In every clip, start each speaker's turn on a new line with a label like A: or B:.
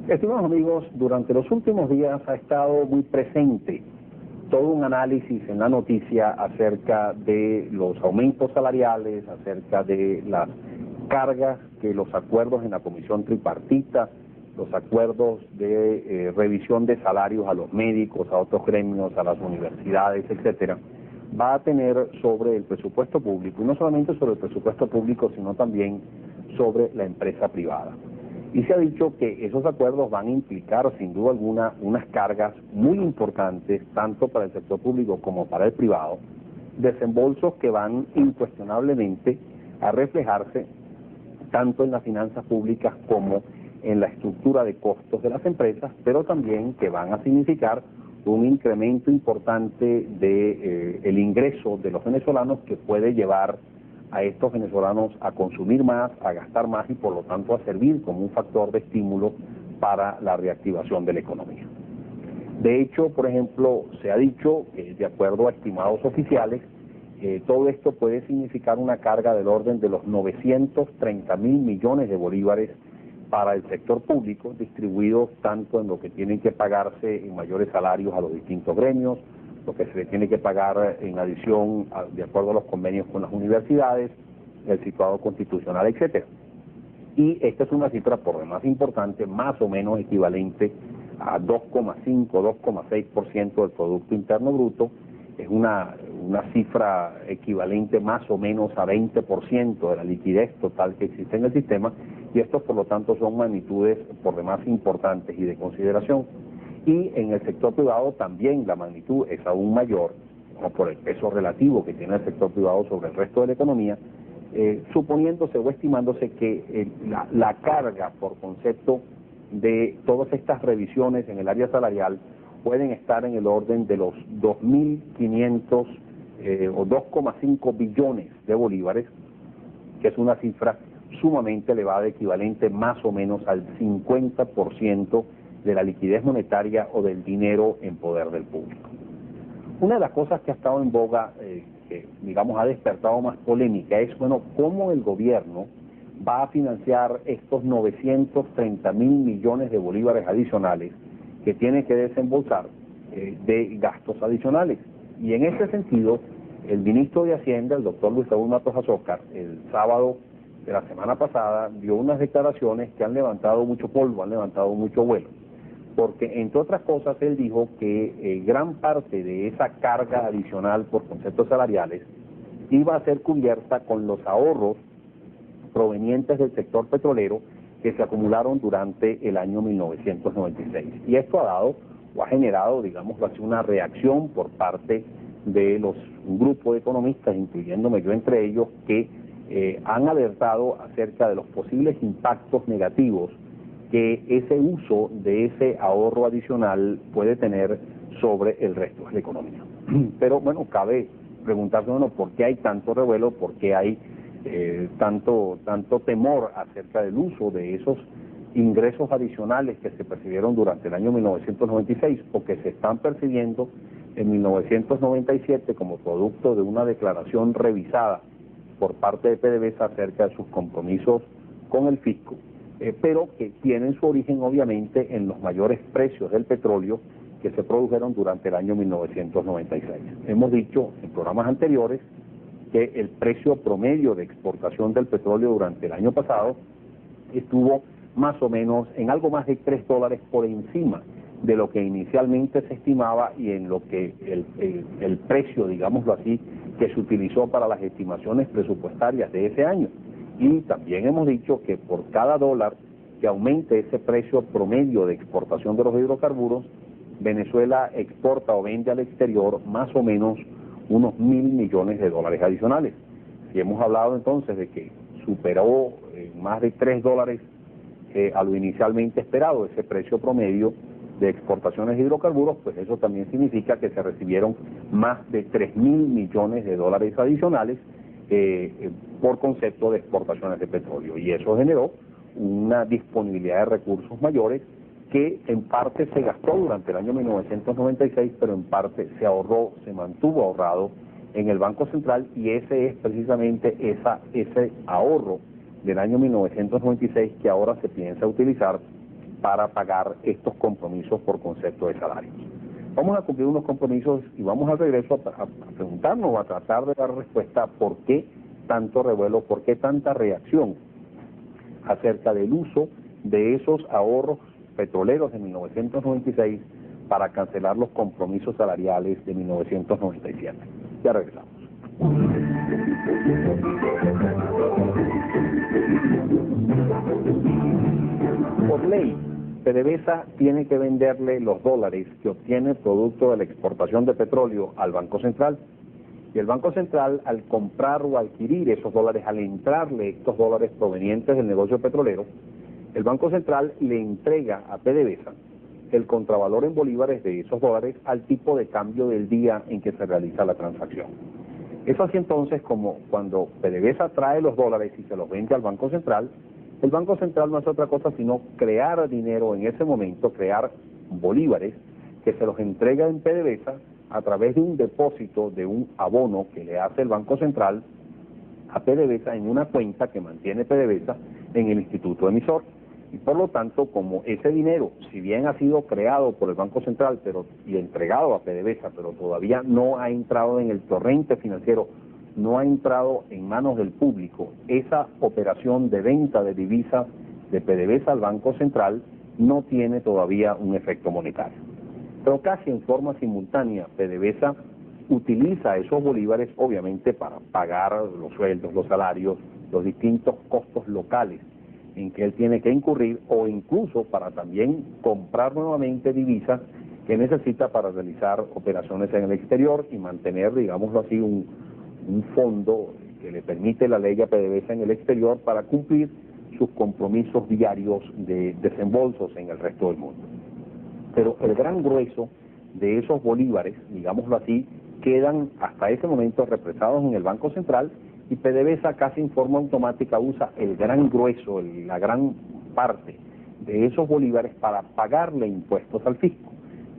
A: Estimados amigos, durante los últimos días ha estado muy presente todo un análisis en la noticia acerca de los aumentos salariales, acerca de las cargas que los acuerdos en la comisión tripartita, los acuerdos de revisión de salarios a los médicos, a otros gremios, a las universidades, etcétera, va a tener sobre el presupuesto público, y no solamente sobre el presupuesto público, sino también sobre la empresa privada. Y se ha dicho que esos acuerdos van a implicar, sin duda alguna, unas cargas muy importantes, tanto para el sector público como para el privado, desembolsos que van incuestionablemente a reflejarse tanto en las finanzas públicas como en la estructura de costos de las empresas, pero también que van a significar un incremento importante de el ingreso de los venezolanos, que puede llevar a estos venezolanos a consumir más, a gastar más y por lo tanto a servir como un factor de estímulo para la reactivación de la economía. De hecho, por ejemplo, se ha dicho que de acuerdo a estimados oficiales, todo esto puede significar una carga del orden de los 930.000 millones de bolívares para el sector público, distribuidos tanto en lo que tienen que pagarse en mayores salarios a los distintos gremios, lo que se le tiene que pagar en adición de acuerdo a los convenios con las universidades, el situado constitucional, etcétera. Y esta es una cifra por demás importante, más o menos equivalente a 2,5, 2,6% del Producto Interno Bruto. Es una cifra equivalente más o menos a 20% de la liquidez total que existe en el sistema, y estos por lo tanto son magnitudes por demás importantes y de consideración. Y en el sector privado también la magnitud es aún mayor, como por el peso relativo que tiene el sector privado sobre el resto de la economía, suponiéndose o estimándose que la carga por concepto de todas estas revisiones en el área salarial pueden estar en el orden de los 2.500 o 2,5 billones de bolívares, que es una cifra sumamente elevada, equivalente más o menos al 50% de la liquidez monetaria o del dinero en poder del público. Una de las cosas que ha estado en boga, que digamos ha despertado más polémica, es, bueno, cómo el gobierno va a financiar estos 930.000 millones de bolívares adicionales que tiene que desembolsar de gastos adicionales. Y en ese sentido, el ministro de Hacienda, el doctor Luis Raúl Matos Azócar, el sábado de la semana pasada, dio unas declaraciones que han levantado mucho polvo, han levantado mucho vuelo, porque entre otras cosas él dijo que gran parte de esa carga adicional por conceptos salariales iba a ser cubierta con los ahorros provenientes del sector petrolero que se acumularon durante el año 1996. Y esto ha dado o ha generado, digamos así, una reacción por parte de un grupo de economistas, incluyéndome yo entre ellos, que han alertado acerca de los posibles impactos negativos que ese uso de ese ahorro adicional puede tener sobre el resto de la economía. Pero bueno, cabe preguntarse, bueno, ¿por qué hay tanto revuelo? ¿Por qué hay tanto temor acerca del uso de esos ingresos adicionales que se percibieron durante el año 1996 o que se están percibiendo en 1997 como producto de una declaración revisada por parte de PDVSA acerca de sus compromisos con el fisco, pero que tienen su origen obviamente en los mayores precios del petróleo que se produjeron durante el año 1996. Hemos dicho en programas anteriores que el precio promedio de exportación del petróleo durante el año pasado estuvo más o menos en algo más de $3 por encima de lo que inicialmente se estimaba y en lo que el precio, digámoslo así, que se utilizó para las estimaciones presupuestarias de ese año. Y también hemos dicho que por cada dólar que aumente ese precio promedio de exportación de los hidrocarburos, Venezuela exporta o vende al exterior más o menos unos 1.000 millones de dólares adicionales. Si hemos hablado entonces de que superó más de $3 a lo inicialmente esperado ese precio promedio de exportaciones de hidrocarburos, pues eso también significa que se recibieron más de 3.000 millones de dólares adicionales por concepto de exportaciones de petróleo, y eso generó una disponibilidad de recursos mayores que en parte se gastó durante el año 1996, pero en parte se ahorró, se mantuvo ahorrado en el Banco Central, y ese es precisamente ese ahorro del año 1996 que ahora se piensa utilizar para pagar estos compromisos por concepto de salarios. Vamos a cumplir unos compromisos y vamos al regreso a preguntarnos, a tratar de dar respuesta a por qué tanto revuelo, por qué tanta reacción acerca del uso de esos ahorros petroleros de 1996 para cancelar los compromisos salariales de 1997. Ya regresamos. Por ley, PDVSA tiene que venderle los dólares que obtiene producto de la exportación de petróleo al Banco Central. Y el Banco Central, al comprar o adquirir esos dólares, al entrarle estos dólares provenientes del negocio petrolero, el Banco Central le entrega a PDVSA el contravalor en bolívares de esos dólares al tipo de cambio del día en que se realiza la transacción. Es así entonces como cuando PDVSA trae los dólares y se los vende al Banco Central, el Banco Central no hace otra cosa sino crear dinero en ese momento, crear bolívares que se los entrega en PDVSA a través de un depósito de un abono que le hace el Banco Central a PDVSA en una cuenta que mantiene PDVSA en el instituto emisor. Y por lo tanto, como ese dinero, si bien ha sido creado por el Banco Central y entregado a PDVSA, pero todavía no ha entrado en el torrente financiero, no ha entrado en manos del público, esa operación de venta de divisas de PDVSA al Banco Central no tiene todavía un efecto monetario. Pero casi en forma simultánea, PDVSA utiliza esos bolívares obviamente para pagar los sueldos, los salarios, los distintos costos locales en que él tiene que incurrir, o incluso para también comprar nuevamente divisas que necesita para realizar operaciones en el exterior y mantener, digámoslo así, un fondo que le permite la ley a PDVSA en el exterior para cumplir sus compromisos diarios de desembolsos en el resto del mundo. Pero el gran grueso de esos bolívares, digámoslo así, quedan hasta ese momento represados en el Banco Central, y PDVSA casi en forma automática usa el gran grueso, la gran parte de esos bolívares para pagarle impuestos al fisco.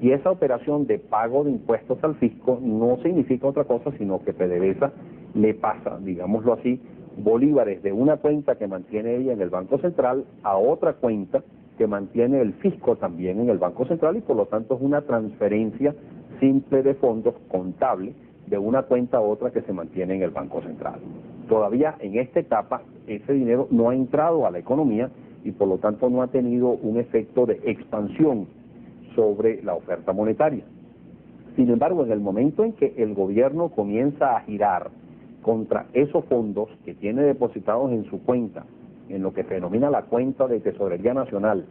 A: Y esa operación de pago de impuestos al fisco no significa otra cosa sino que PDVSA le pasa, digámoslo así, bolívares de una cuenta que mantiene ella en el Banco Central a otra cuenta que mantiene el fisco también en el Banco Central, y por lo tanto es una transferencia simple de fondos contable de una cuenta a otra que se mantiene en el Banco Central. Todavía en esta etapa ese dinero no ha entrado a la economía y por lo tanto no ha tenido un efecto de expansión sobre la oferta monetaria. Sin embargo, en el momento en que el gobierno comienza a girar contra esos fondos que tiene depositados en su cuenta, en lo que se denomina la cuenta de Tesorería Nacional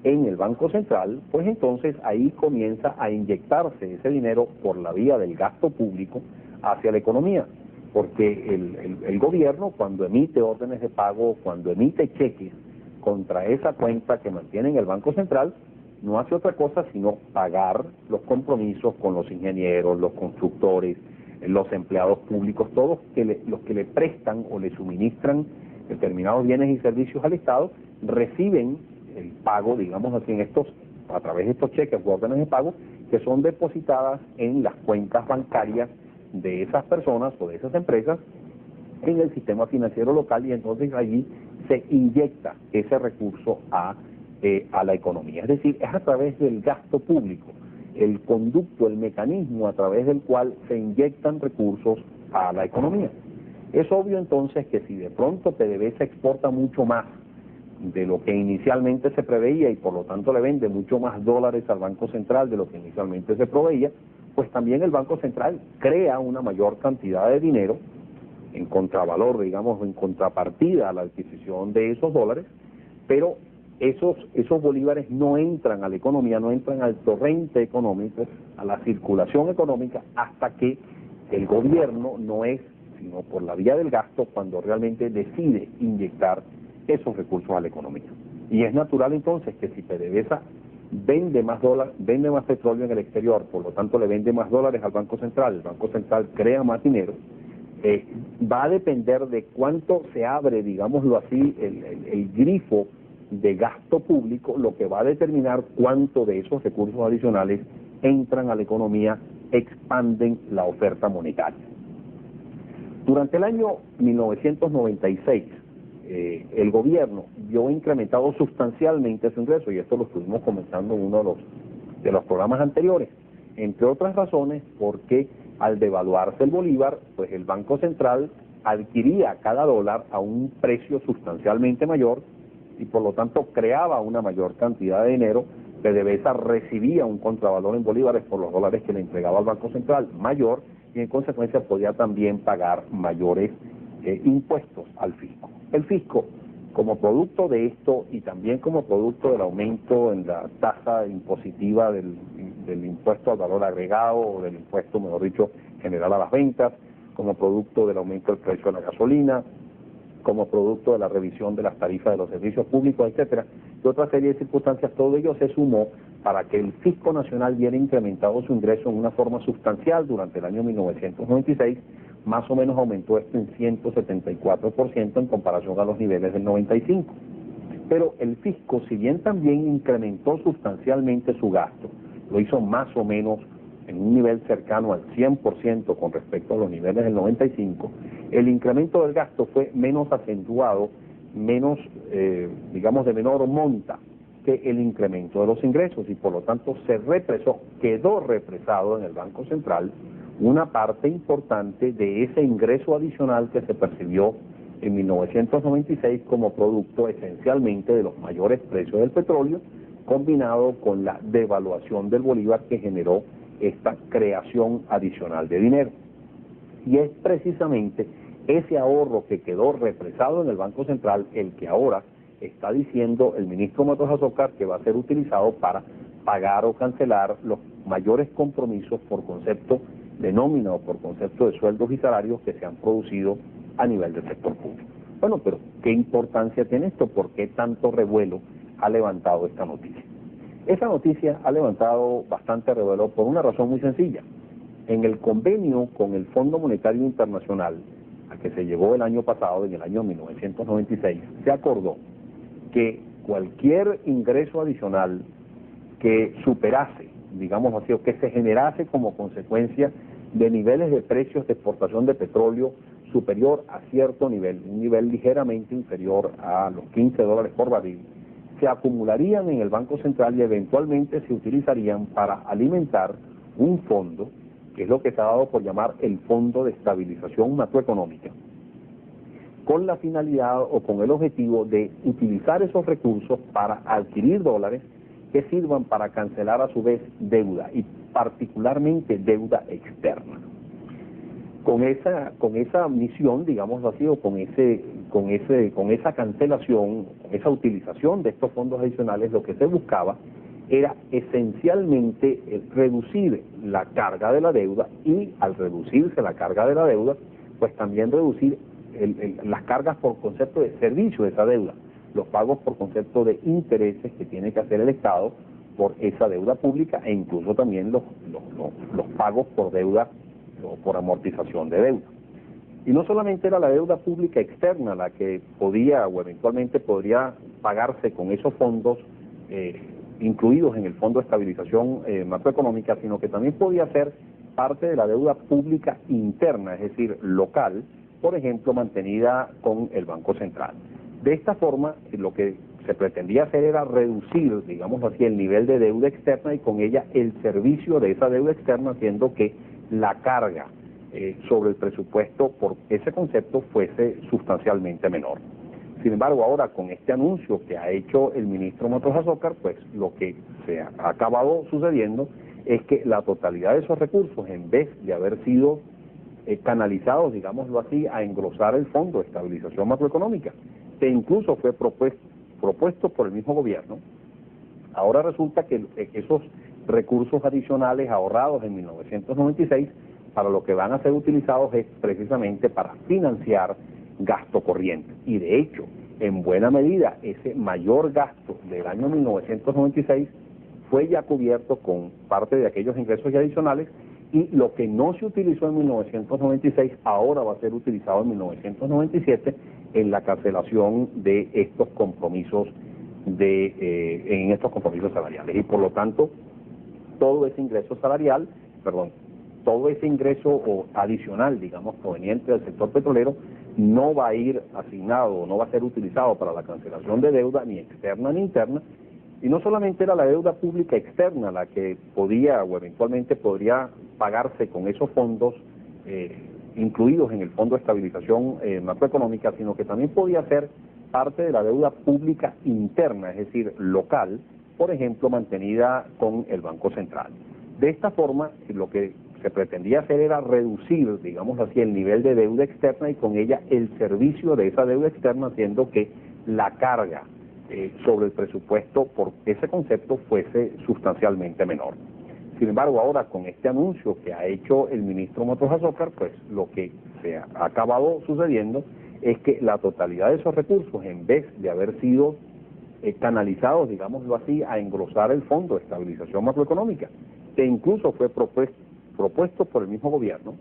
A: en el Banco Central, pues entonces ahí comienza a inyectarse ese dinero por la vía del gasto público hacia la economía, porque el gobierno, cuando emite órdenes de pago, cuando emite cheques contra esa cuenta que mantiene en el Banco Central, no hace otra cosa sino pagar los compromisos con los ingenieros, los constructores, los empleados públicos, todos los que le prestan o le suministran determinados bienes y servicios al Estado, reciben el pago, digamos así, a través de estos cheques o órdenes de pago que son depositadas en las cuentas bancarias de esas personas o de esas empresas en el sistema financiero local, y entonces allí se inyecta ese recurso a la economía. Es decir, es a través del gasto público, el conducto, el mecanismo a través del cual se inyectan recursos a la economía. Es obvio entonces que si de pronto PDVSA exporta mucho más de lo que inicialmente se preveía y por lo tanto le vende mucho más dólares al Banco Central de lo que inicialmente se proveía, pues también el Banco Central crea una mayor cantidad de dinero en contravalor, digamos, en contrapartida a la adquisición de esos dólares, pero esos bolívares no entran a la economía, no entran al torrente económico, a la circulación económica, hasta que el gobierno no es sino por la vía del gasto cuando realmente decide inyectar esos recursos a la economía. Y es natural entonces que si PDVSA vende más petróleo en el exterior, por lo tanto le vende más dólares al Banco Central, el Banco Central crea más dinero, va a depender de cuánto se abre, digámoslo así, el grifo de gasto público, lo que va a determinar cuánto de esos recursos adicionales entran a la economía, expanden la oferta monetaria. Durante el año 1996, el gobierno vio incrementado sustancialmente ese ingreso, y esto lo estuvimos comentando en uno de los programas anteriores, entre otras razones porque al devaluarse el bolívar, pues el Banco Central adquiría cada dólar a un precio sustancialmente mayor y por lo tanto creaba una mayor cantidad de dinero. PDVSA recibía un contravalor en bolívares por los dólares que le entregaba al Banco Central mayor, y en consecuencia podía también pagar mayores impuestos al fisco. El fisco, como producto de esto y también como producto del aumento en la tasa impositiva del impuesto al valor agregado, o del impuesto, mejor dicho, general a las ventas, como producto del aumento del precio de la gasolina, como producto de la revisión de las tarifas de los servicios públicos, etcétera, y otra serie de circunstancias, todo ello se sumó para que el Fisco Nacional viera incrementado su ingreso en una forma sustancial durante el año 1996, más o menos aumentó esto en 174% en comparación a los niveles del 95. Pero el fisco, si bien también incrementó sustancialmente su gasto, lo hizo más o menos en un nivel cercano al 100% con respecto a los niveles del 95, el incremento del gasto fue menos acentuado, menos, digamos, de menor monta que el incremento de los ingresos, y por lo tanto se represó, quedó represado en el Banco Central una parte importante de ese ingreso adicional que se percibió en 1996 como producto esencialmente de los mayores precios del petróleo, combinado con la devaluación del bolívar que generó esta creación adicional de dinero. Y es precisamente ese ahorro que quedó represado en el Banco Central el que ahora está diciendo el ministro Matos Azócar que va a ser utilizado para pagar o cancelar los mayores compromisos por concepto de nómina o por concepto de sueldos y salarios que se han producido a nivel del sector público. Bueno, pero ¿qué importancia tiene esto? ¿Por qué tanto revuelo ha levantado esta noticia? Esa noticia ha levantado bastante revuelo por una razón muy sencilla. En el convenio con el Fondo Monetario Internacional, a que se llegó el año pasado, en el año 1996, se acordó que cualquier ingreso adicional que superase, digamos así, o que se generase como consecuencia de niveles de precios de exportación de petróleo superior a cierto nivel, un nivel ligeramente inferior a los $15 por barril, se acumularían en el Banco Central y eventualmente se utilizarían para alimentar un fondo, que es lo que se ha dado por llamar el Fondo de Estabilización Macroeconómica, con la finalidad o con el objetivo de utilizar esos recursos para adquirir dólares que sirvan para cancelar a su vez deuda, y particularmente deuda externa. Con esa misión, digamos así, o con esa cancelación, con esa utilización de estos fondos adicionales, lo que se buscaba era esencialmente reducir la carga de la deuda, y al reducirse la carga de la deuda, pues también reducir las cargas por concepto de servicio de esa deuda, los pagos por concepto de intereses que tiene que hacer el Estado por esa deuda pública, e incluso también los pagos por deuda o por amortización de deuda. Y no solamente era la deuda pública externa la que podía o eventualmente podría pagarse con esos fondos incluidos en el Fondo de Estabilización Macroeconómica, sino que también podía ser parte de la deuda pública interna, es decir, local, por ejemplo, mantenida con el Banco Central. De esta forma, lo que se pretendía hacer era reducir, digamos así, el nivel de deuda externa y con ella el servicio de esa deuda externa, haciendo que la carga sobre el presupuesto por ese concepto fuese sustancialmente menor. Sin embargo, ahora con este anuncio que ha hecho el ministro Matos Azócar, pues lo que se ha acabado sucediendo es que la totalidad de esos recursos, en vez de haber sido canalizados, digámoslo así, a engrosar el Fondo de Estabilización Macroeconómica, que incluso fue propuesto por el mismo gobierno, ahora resulta que esos recursos adicionales ahorrados en 1996, para lo que van a ser utilizados es precisamente para financiar gasto corriente. Y de hecho, en buena medida, ese mayor gasto del año 1996 fue ya cubierto con parte de aquellos ingresos adicionales, y lo que no se utilizó en 1996 ahora va a ser utilizado en 1997 en la cancelación de estos compromisos en estos compromisos salariales. Y por lo tanto, todo ese ingreso todo ese ingreso o adicional, digamos, proveniente del sector petrolero, no va a ir asignado, no va a ser utilizado para la cancelación de deuda ni externa ni interna, y no solamente era la deuda pública externa la que podía o eventualmente podría pagarse con esos fondos incluidos en el Fondo de Estabilización Macroeconómica, sino que también podía ser parte de la deuda pública interna, es decir, local, por ejemplo, mantenida con el Banco Central. De esta forma, lo que se pretendía hacer era reducir, digamos así, el nivel de deuda externa y con ella el servicio de esa deuda externa, haciendo que la carga sobre el presupuesto por ese concepto fuese sustancialmente menor. Sin embargo, ahora con este anuncio que ha hecho el ministro Matos Azócar, pues lo que se ha acabado sucediendo es que la totalidad de esos recursos, en vez de haber sido canalizados, digámoslo así, a engrosar el Fondo de Estabilización Macroeconómica, que incluso fue propuesto por el mismo gobierno,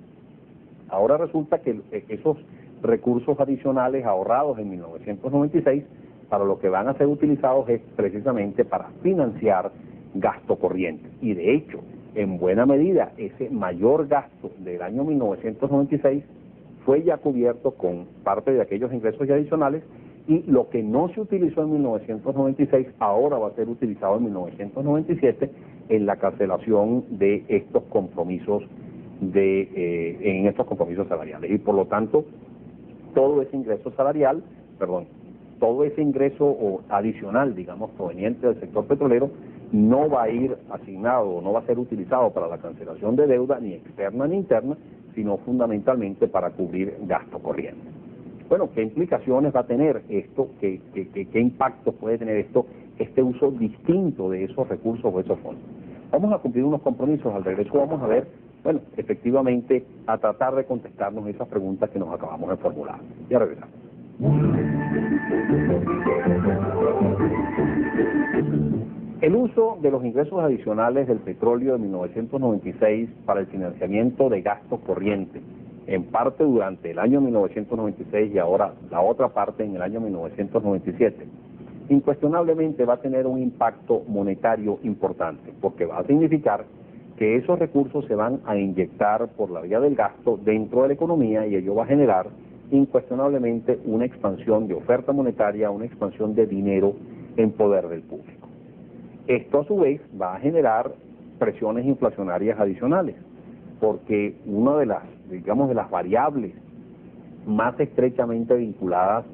A: ahora resulta que esos recursos adicionales ahorrados en 1996, para lo que van a ser utilizados es precisamente para financiar gasto corriente. Y de hecho, en buena medida, ese mayor gasto del año 1996 fue ya cubierto con parte de aquellos ingresos ya adicionales, y lo que no se utilizó en 1996 ahora va a ser utilizado en 1997 en la cancelación de estos compromisos en estos compromisos salariales. Y por lo tanto, todo ese ingreso salarial, todo ese ingreso adicional, digamos, proveniente del sector petrolero, no va a ir asignado, no va a ser utilizado para la cancelación de deuda ni externa ni interna, sino fundamentalmente para cubrir gasto corriente. Bueno, ¿qué implicaciones va a tener esto? ¿Qué impacto puede tener este uso distinto de esos recursos o esos fondos? Vamos a cumplir unos compromisos. Al regreso vamos a ver, bueno, efectivamente, a tratar de contestarnos esas preguntas que nos acabamos de formular. Ya regresamos. El uso de los ingresos adicionales del petróleo de 1996 para el financiamiento de gastos corrientes, en parte durante el año 1996 y ahora la otra parte en el año 1997, incuestionablemente va a tener un impacto monetario importante, porque va a significar que esos recursos se van a inyectar por la vía del gasto dentro de la economía, y ello va a generar incuestionablemente una expansión de oferta monetaria, una expansión de dinero en poder del público. Esto a su vez va a generar presiones inflacionarias adicionales, porque una de las, digamos, de las variables más estrechamente vinculadas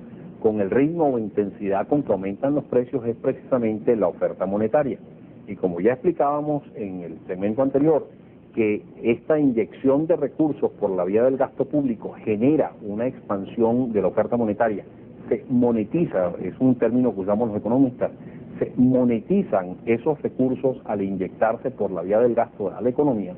A: con el ritmo o intensidad con que aumentan los precios es precisamente la oferta monetaria. Y como ya explicábamos en el segmento anterior, que esta inyección de recursos por la vía del gasto público genera una expansión de la oferta monetaria, se monetiza, es un término que usamos los economistas, se monetizan esos recursos al inyectarse por la vía del gasto a la economía,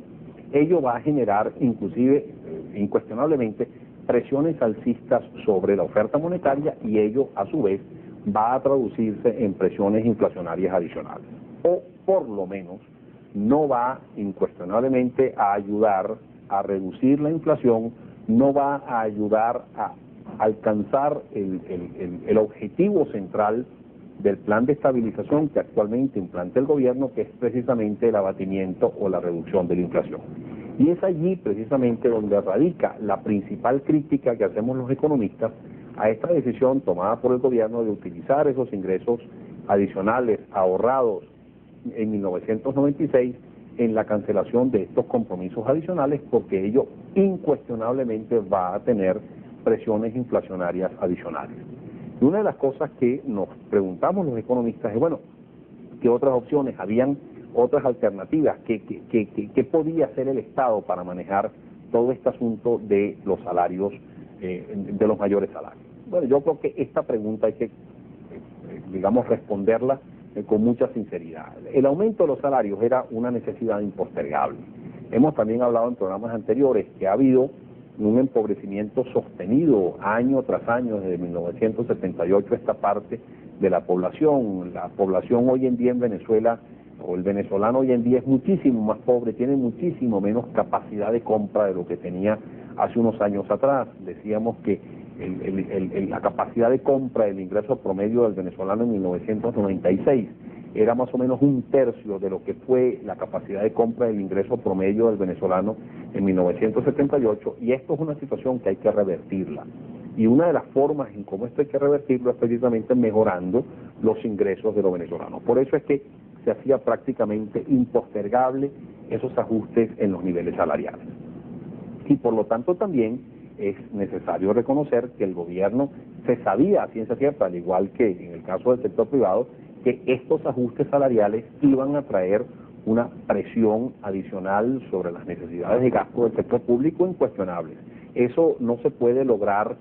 A: ello va a generar inclusive, incuestionablemente, presiones alcistas sobre la oferta monetaria, y ello a su vez va a traducirse en presiones inflacionarias adicionales. O por lo menos no va incuestionablemente a ayudar a reducir la inflación, no va a ayudar a alcanzar el objetivo central del plan de estabilización que actualmente implanta el gobierno, que es precisamente el abatimiento o la reducción de la inflación. Y es allí precisamente donde radica la principal crítica que hacemos los economistas a esta decisión tomada por el gobierno de utilizar esos ingresos adicionales ahorrados en 1996 en la cancelación de estos compromisos adicionales, porque ello incuestionablemente va a tener presiones inflacionarias adicionales. Y una de las cosas que nos preguntamos los economistas es, bueno, ¿qué otras opciones? ¿Habían otras alternativas? ¿Qué podía hacer el Estado para manejar todo este asunto de los salarios, de los mayores salarios? Bueno, yo creo que esta pregunta hay que, digamos, responderla con mucha sinceridad. El aumento de los salarios era una necesidad impostergable. Hemos también hablado en programas anteriores que ha habido un empobrecimiento sostenido año tras año desde 1978 esta parte de la población. La población hoy en día en Venezuela, o el venezolano hoy en día, es muchísimo más pobre, tiene muchísimo menos capacidad de compra de lo que tenía hace unos años atrás. Decíamos que la capacidad de compra del ingreso promedio del venezolano en 1996 era más o menos un tercio de lo que fue la capacidad de compra del ingreso promedio del venezolano en 1978, y esto es una situación que hay que revertirla. Y una de las formas en cómo esto hay que revertirlo es precisamente mejorando los ingresos de los venezolanos. Por eso es que se hacía prácticamente impostergable esos ajustes en los niveles salariales. Y por lo tanto también es necesario reconocer que el gobierno se sabía a ciencia cierta, al igual que en el caso del sector privado, que estos ajustes salariales iban a traer una presión adicional sobre las necesidades de gasto del sector público incuestionables. Eso no se puede lograr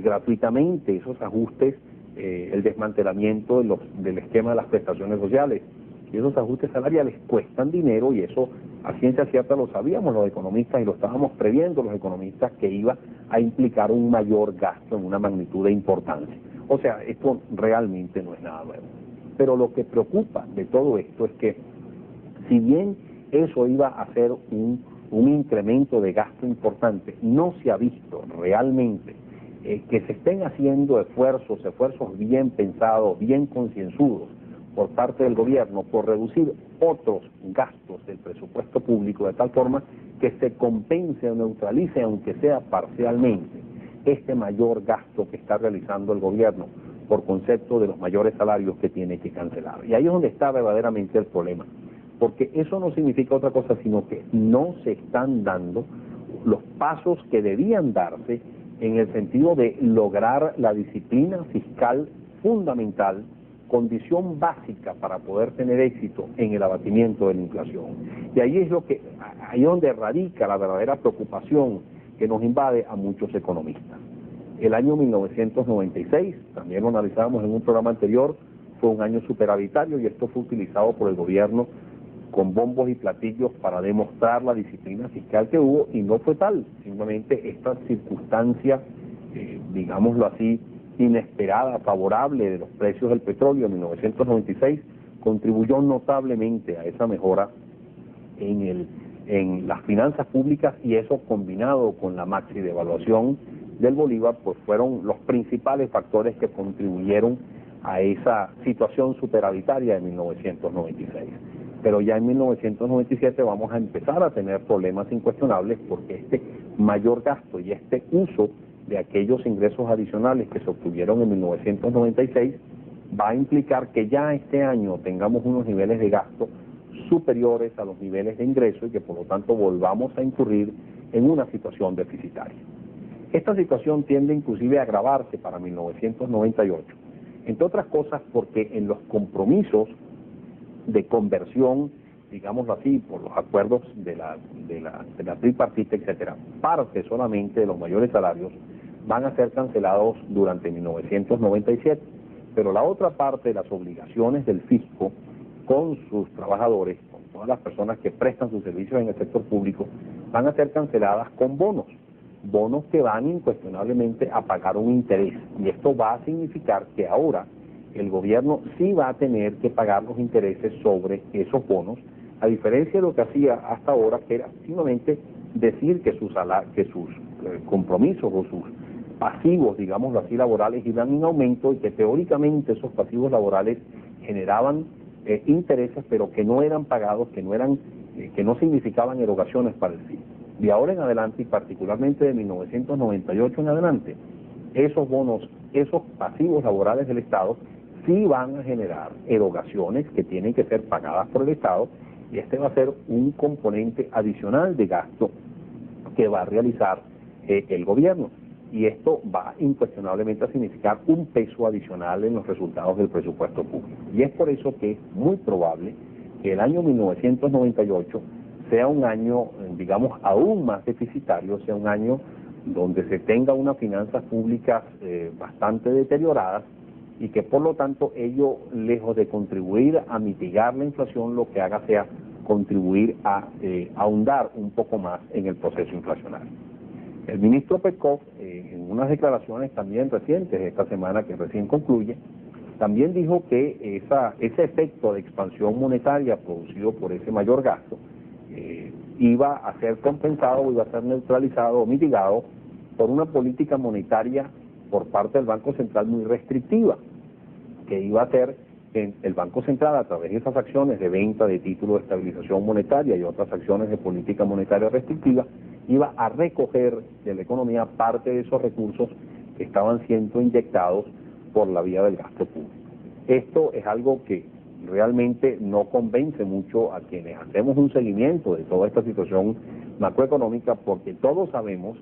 A: gratuitamente, esos ajustes, el desmantelamiento del esquema de las prestaciones sociales. Y esos ajustes salariales cuestan dinero, y eso a ciencia cierta lo sabíamos los economistas y lo estábamos previendo los economistas, que iba a implicar un mayor gasto en una magnitud de importancia. O sea, esto realmente no es nada nuevo. Pero lo que preocupa de todo esto es que, si bien eso iba a ser un incremento de gasto importante, no se ha visto realmente que se estén haciendo esfuerzos bien pensados, bien concienzudos por parte del gobierno por reducir otros gastos del presupuesto público de tal forma que se compense o neutralice, aunque sea parcialmente, este mayor gasto que está realizando el gobierno por concepto de los mayores salarios que tiene que cancelar. Y ahí es donde está verdaderamente el problema, porque eso no significa otra cosa sino que no se están dando los pasos que debían darse en el sentido de lograr la disciplina fiscal fundamental, condición básica para poder tener éxito en el abatimiento de la inflación. Y ahí es ahí donde radica la verdadera preocupación que nos invade a muchos economistas. El año 1996, también lo analizábamos en un programa anterior, fue un año superavitario, y esto fue utilizado por el gobierno con bombos y platillos para demostrar la disciplina fiscal que hubo, y no fue tal. Simplemente esta circunstancia, digámoslo así, inesperada, favorable de los precios del petróleo en 1996, contribuyó notablemente a esa mejora en las finanzas públicas, y eso, combinado con la maxi devaluación del bolívar, pues fueron los principales factores que contribuyeron a esa situación superavitaria de 1996. Pero ya en 1997 vamos a empezar a tener problemas incuestionables, porque este mayor gasto y este uso de aquellos ingresos adicionales que se obtuvieron en 1996 va a implicar que ya este año tengamos unos niveles de gasto superiores a los niveles de ingreso, y que por lo tanto volvamos a incurrir en una situación deficitaria. Esta situación tiende inclusive a agravarse para 1998, entre otras cosas porque en los compromisos de conversión, digámoslo así, por los acuerdos de la tripartita, etcétera, parte solamente de los mayores salarios van a ser cancelados durante 1997, pero la otra parte de las obligaciones del fisco con sus trabajadores, con todas las personas que prestan sus servicios en el sector público, van a ser canceladas con bonos que van incuestionablemente a pagar un interés, y esto va a significar que ahora el gobierno sí va a tener que pagar los intereses sobre esos bonos, a diferencia de lo que hacía hasta ahora, que era simplemente decir que sus compromisos o sus pasivos, digámoslo así, laborales iban en aumento, y que teóricamente esos pasivos laborales generaban intereses, pero que no eran pagados, que no significaban erogaciones para el fisco. De ahora en adelante, y particularmente de 1998 en adelante, esos bonos, esos pasivos laborales del Estado, sí van a generar erogaciones que tienen que ser pagadas por el Estado, y este va a ser un componente adicional de gasto que va a realizar el gobierno. Y esto va incuestionablemente a significar un peso adicional en los resultados del presupuesto público. Y es por eso que es muy probable que el año 1998 sea un año, digamos, aún más deficitario, sea un año donde se tenga unas finanzas públicas bastante deterioradas, y que por lo tanto ello, lejos de contribuir a mitigar la inflación, lo que haga sea contribuir a ahondar un poco más en el proceso inflacionario. El ministro Petkov, en unas declaraciones también recientes, esta semana que recién concluye, también dijo que ese efecto de expansión monetaria producido por ese mayor gasto iba a ser compensado, iba a ser neutralizado o mitigado por una política monetaria por parte del Banco Central muy restrictiva, que iba a hacer el Banco Central, a través de esas acciones de venta de títulos de estabilización monetaria y otras acciones de política monetaria restrictiva, iba a recoger de la economía parte de esos recursos estaban siendo inyectados por la vía del gasto público. Esto es algo que realmente no convence mucho a quienes hacemos un seguimiento de toda esta situación macroeconómica, porque todos sabemos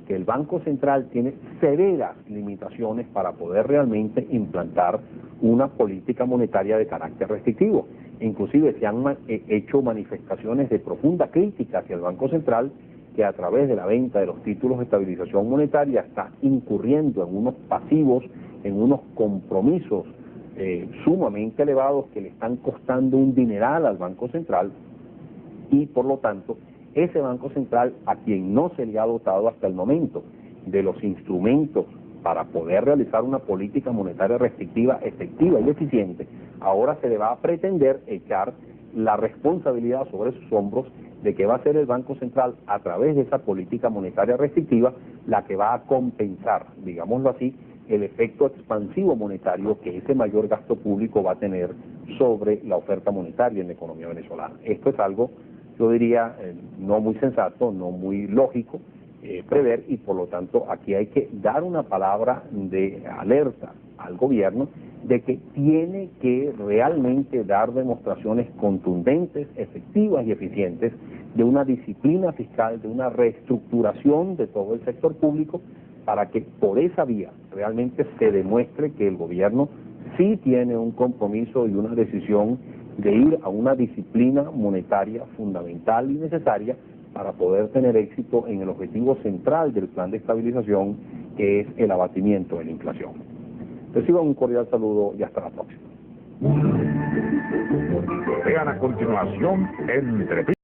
A: que el Banco Central tiene severas limitaciones para poder realmente implantar una política monetaria de carácter restrictivo. Inclusive se han hecho manifestaciones de profunda crítica hacia el Banco Central, que a través de la venta de los títulos de estabilización monetaria está incurriendo en unos pasivos, en unos compromisos sumamente elevados que le están costando un dineral al Banco Central, y por lo tanto ese Banco Central, a quien no se le ha dotado hasta el momento de los instrumentos para poder realizar una política monetaria restrictiva efectiva y eficiente, ahora se le va a pretender echar la responsabilidad sobre sus hombros de que va a ser el Banco Central, a través de esa política monetaria restrictiva, la que va a compensar, digámoslo así, el efecto expansivo monetario que ese mayor gasto público va a tener sobre la oferta monetaria en la economía venezolana. Esto es algo, yo diría, no muy sensato, no muy lógico prever, y por lo tanto aquí hay que dar una palabra de alerta al gobierno de que tiene que realmente dar demostraciones contundentes, efectivas y eficientes de una disciplina fiscal, de una reestructuración de todo el sector público, para que por esa vía realmente se demuestre que el gobierno sí tiene un compromiso y una decisión de ir a una disciplina monetaria fundamental y necesaria para poder tener éxito en el objetivo central del plan de estabilización, que es el abatimiento de la inflación. Reciban un cordial saludo y hasta la próxima.
B: Vean a continuación Entre